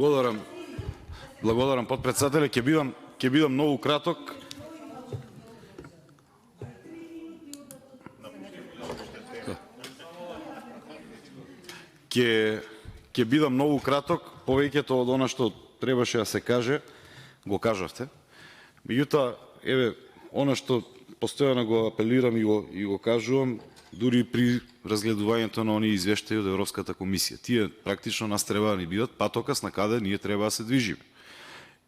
Благодарам. Благодарам, подпредседателе. Ќе бидам многу краток. Ќе бидам многу краток, повеќето од она што требаше да се каже, го кажавте. Меѓутоа, еве, она што постојано го апелирам и го кажувам, дури при разгледувањето на оние извештаи од Европската комисија. Тие практично нас треба да ни бидат патокас на каде ние треба да се движиме.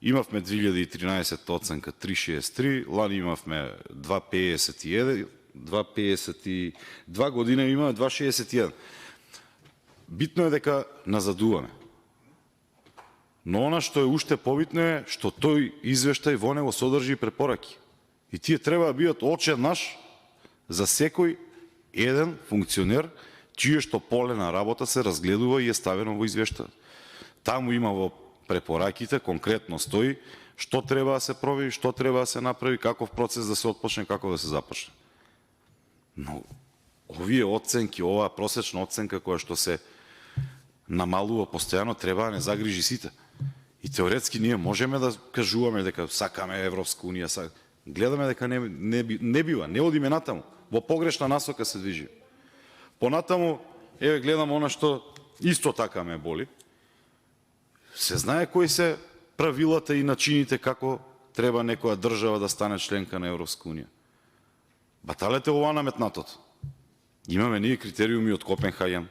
Имавме 2013 оценка 3,63, лани имавме 2,51, 2 година имаме 2,61. Битно е дека назадуваме. Но она што е уште побитно е што тој извештај во него содржи препораки. И тие треба да бидат однаш за секој еден функционер, чие што поле на работа се разгледува и е ставено во извештај. Таму има во препораките конкретно стои што треба да се провери, што треба да се направи, каков процес да се отпочне, како да се започне. Но овие оценки, оваа просечна оценка која што се намалува постојано, треба да не загрижи сите. И теоретски ние можеме да кажуваме дека сакаме Европска унија, гледаме дека не бива, не одиме натаму, во погрешна насока се движи. Понатаму, еве гледам она што исто така ме боли. Се знае кои се правилата и начините како треба некоја држава да стане членка на Европска унија. Баталете ова наметнатото. Имаме ние критериуми од Копенхаген,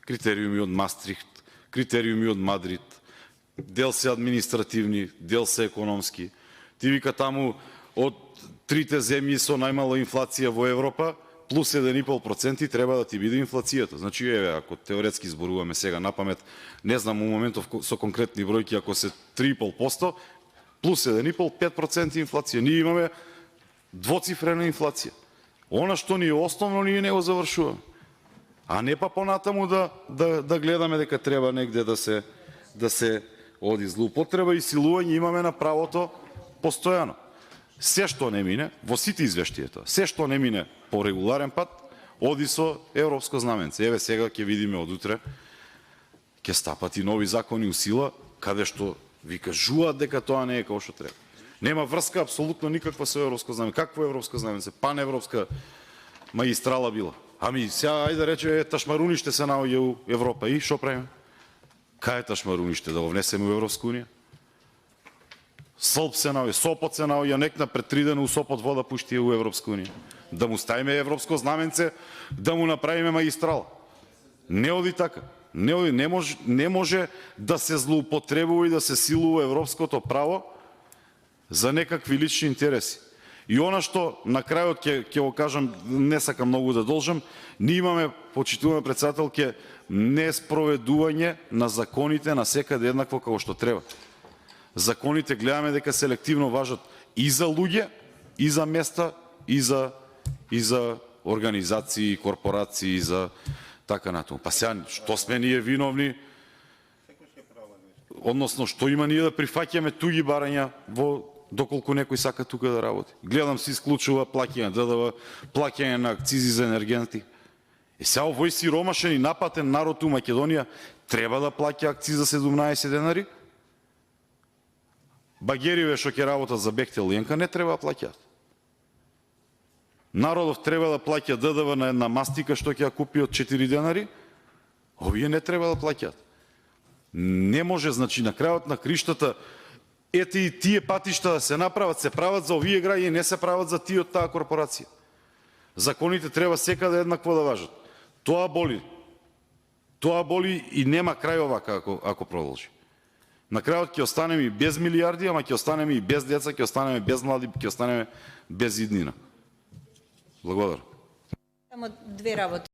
критериуми од Мастрихт, критериуми од Мадрид, дел се административни, дел се економски. Ти вика таму од трите земји со најмала инфлација во Европа, плюс 1,5% треба да ти биде инфлацијата. Значи, еве, ако теоретски зборуваме сега на памет, не знам у моментов со конкретни бројки, ако се 3,5%, плюс 1,5-5% инфлација. Ние имаме двоцифрена инфлација. Она што ни е основно, ние не го завршуваме. А не па понатаму да гледаме дека треба негде да се оди злоупотреба и силување имаме на правото постојано. Се што не мине, во сите извештања, се што не мине по регуларен пат, оди со европско знаменце. Еве сега ќе видиме од утре, ќе стапат и нови закони у сила, каде што ви кажуваат дека тоа не е како што треба. Нема врска апсолутно никаква со европско знаменце. Какво европско знаменце? Паневропска магистрала била. Ами сега ајде да рече ташмаруниште се наоѓа у Европа и што правиме? Кај е ташмаруниште да го внесеме у Европска унија? Сопот се наоѓа, некна пред 3 дена у Сопот вода пушти у Европска унија. Да му ставиме европско знаменце, да му направиме магистрала. Не оди така. Не може да се злоупотребува и да се силува европското право за некакви лични интереси. И она што на крајот ќе го кажам, не сакам многу да должам, ние имаме, почитуваме председателке, неспроведување на законите на секаде еднакво како што треба. Законите гледаме дека селективно важат и за луѓе, и за места, и за организации, корпорации, и за така натаму. Па сега, што сме ние виновни? Односно, што има ние да прифаќаме туги барања доколку некој сака тука да работи. Гледам се исклучува плаќање ДДВ, плаќање на акцизи за енергенти. И сега овој сиромашен и напатен народ у Македонија треба да плаќа акциза 17 денари? Багериве што ќе работат за Бехтел Ленка не треба да плаќаат. Народов треба да плаќа ДДВ на една мастика што ќе ја купи од 4 денари, овие не треба да плаќаат. Не може, значи, на крајот на криштата, ете и тие патишта да се направат, се прават за овие граѓани, не се прават за тие од таа корпорација. Законите треба секаде еднакво да важат. Тоа боли. Тоа боли и нема крај овака ако продолжи. На крајот ќе останеме и без милиарди, ама ќе останеме и без деца, ќе останеме без млади, ќе останеме без иднина. Благодарам. Само две работи.